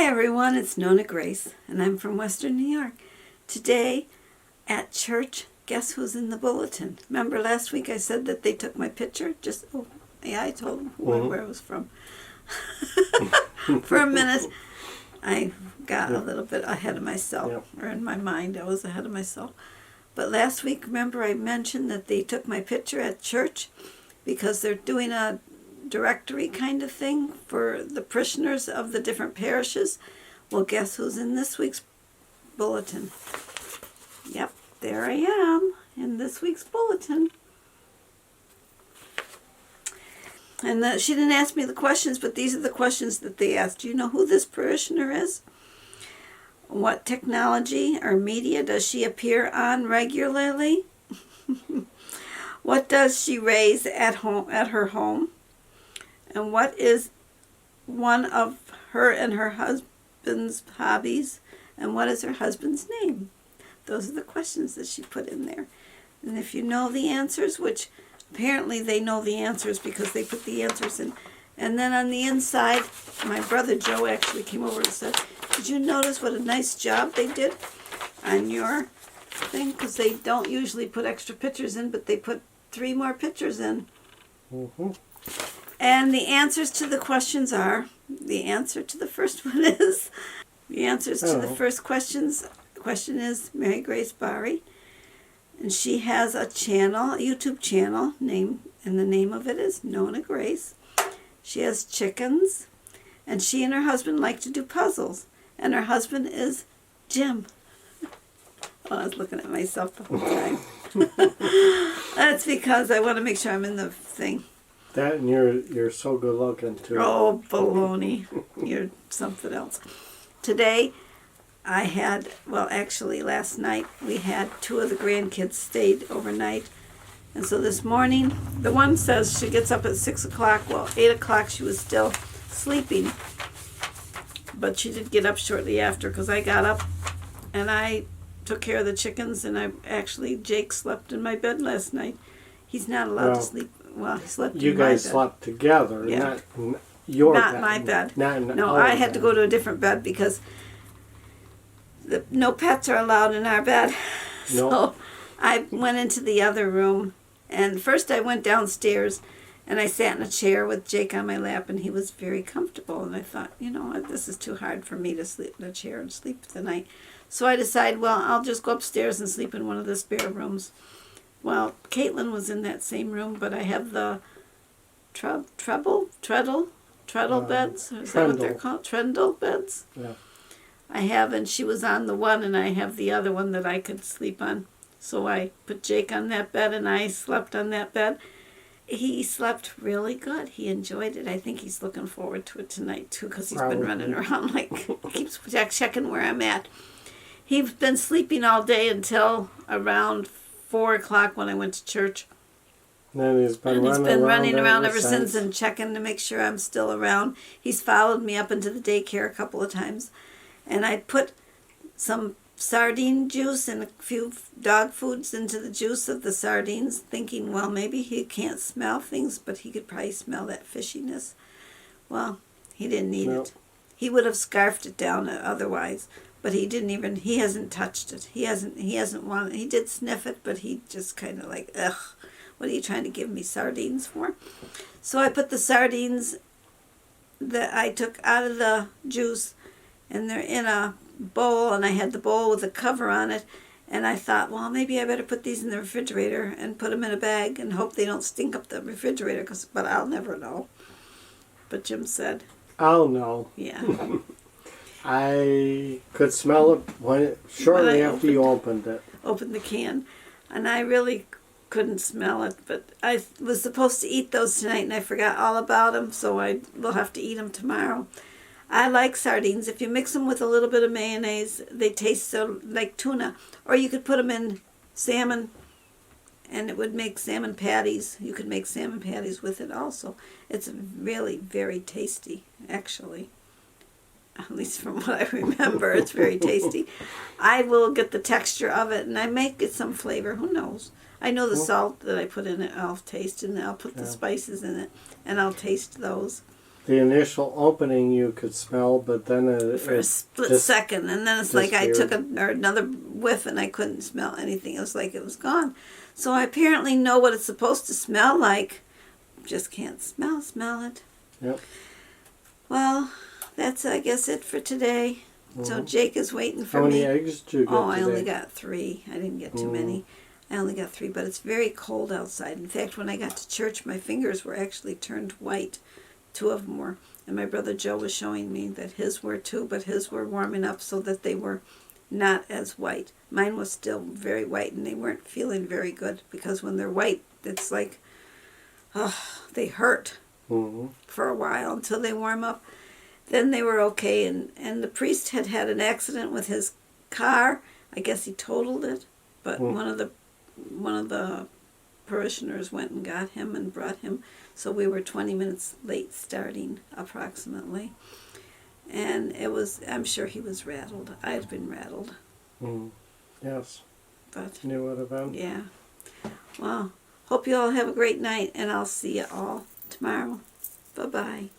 Hi everyone, it's Nonna Grace, and I'm from Western New York. Today at church, guess who's in the bulletin? Remember last week I said that they took my picture? I told them where I was from. For a minute, I got a little bit ahead of myself, or in my mind I was ahead of myself. But last week, remember I mentioned that they took my picture at church because they're doing a directory kind of thing for the parishioners of the different parishes. Well, guess who's in this week's bulletin? Yep, there I am in this week's bulletin. And she didn't ask me the questions, but these are the questions that they asked. Do you know who this parishioner is? What technology or media does she appear on regularly? What does she raise at her home? And what is one of her and her husband's hobbies? And what is her husband's name? Those are the questions that she put in there. And if you know the answers, which apparently they know the answers because they put the answers in. And then on the inside, my brother Joe actually came over and said, did you notice what a nice job they did on your thing? Because they don't usually put extra pictures in, but they put 3 more pictures in. Mm-hmm. And the answers to the questions are, the answer to the first one is, the answers to the first question is Mary Grace Barry. And she has a channel, a YouTube channel, and the name of it is NonnaGrace. She has chickens, and she and her husband like to do puzzles. And her husband is Jim. Oh, I was looking at myself the whole time. That's because I want to make sure I'm in the thing. That and you're so good looking too. Oh, baloney. You're something else. Today, actually last night, we had 2 of the grandkids stayed overnight. And so this morning, the one says she gets up at 6 o'clock. Well, 8 o'clock she was still sleeping. But she did get up shortly after because I got up and I took care of the chickens. And Jake slept in my bed last night. He's not allowed to sleep. Well, he slept in my bed. You guys slept together, not your bed. Not my bed. No, I had to go to a different bed because no pets are allowed in our bed. So I went into the other room, and first I went downstairs, and I sat in a chair with Jake on my lap, and he was very comfortable. And I thought, you know what, this is too hard for me to sleep in a chair and sleep the night. So I decided, well, I'll just go upstairs and sleep in one of the spare rooms. Well, Caitlin was in that same room, but I have the treadle beds. Is that what they're called? Trundle beds? Yeah. I have, and she was on the one, and I have the other one that I could sleep on. So I put Jake on that bed, and I slept on that bed. He slept really good. He enjoyed it. I think he's looking forward to it tonight, too, because he's been running around keeps checking where I'm at. He's been sleeping all day until around 4 o'clock when I went to church. And he's been running around ever since and checking to make sure I'm still around. He's followed me up into the daycare a couple of times. And I put some sardine juice and a few dog foods into the juice of the sardines, thinking, well, maybe he can't smell things, but he could probably smell that fishiness. Well, he didn't need it. He would have scarfed it down otherwise. But he hasn't touched it. He hasn't wanted, he did sniff it, but he just kind of like, ugh, what are you trying to give me sardines for? So I put the sardines that I took out of the juice, and they're in a bowl, and I had the bowl with a cover on it, and I thought, well, maybe I better put these in the refrigerator and put them in a bag and hope they don't stink up the refrigerator, but I'll never know. But Jim said, I'll know. Yeah. I could smell it shortly after you opened it. Opened the can, and I really couldn't smell it, but I was supposed to eat those tonight, and I forgot all about them, so I will have to eat them tomorrow. I like sardines. If you mix them with a little bit of mayonnaise, they taste so like tuna. Or you could put them in salmon, and it would make salmon patties. You could make salmon patties with it also. It's really very tasty, actually. At least from what I remember, it's very tasty. I will get the texture of it, and I might get some flavor. Who knows? I know the salt that I put in it, I'll taste, and I'll put the spices in it, and I'll taste those. the initial opening you could smell, but then for a split just second, and then it's like I disappeared. took another whiff and I couldn't smell anything. It was like it was gone. So I apparently know what it's supposed to smell like. Just can't smell it. Yep. Well, that's I guess it for today. So Jake is waiting for How many me. eggs did you get Oh, I today? only got 3. I didn't get too many. I only got 3, but it's very cold outside. In fact, when I got to church, my fingers were actually turned white. 2 of them were. And my brother Joe was showing me that his were too, but his were warm enough so that they were not as white. Mine was still very white, and they weren't feeling very good because when they're white, it's like, oh, they hurt for a while until they warm up. Then they were okay, and the priest had had an accident with his car. I guess he totaled it, but one of the parishioners went and got him and brought him. So we were 20 minutes late starting, approximately. And I'm sure he was rattled. I had been rattled. Yes. But You would have been. yeah. Well, hope you all have a great night, and I'll see you all tomorrow. Bye-bye.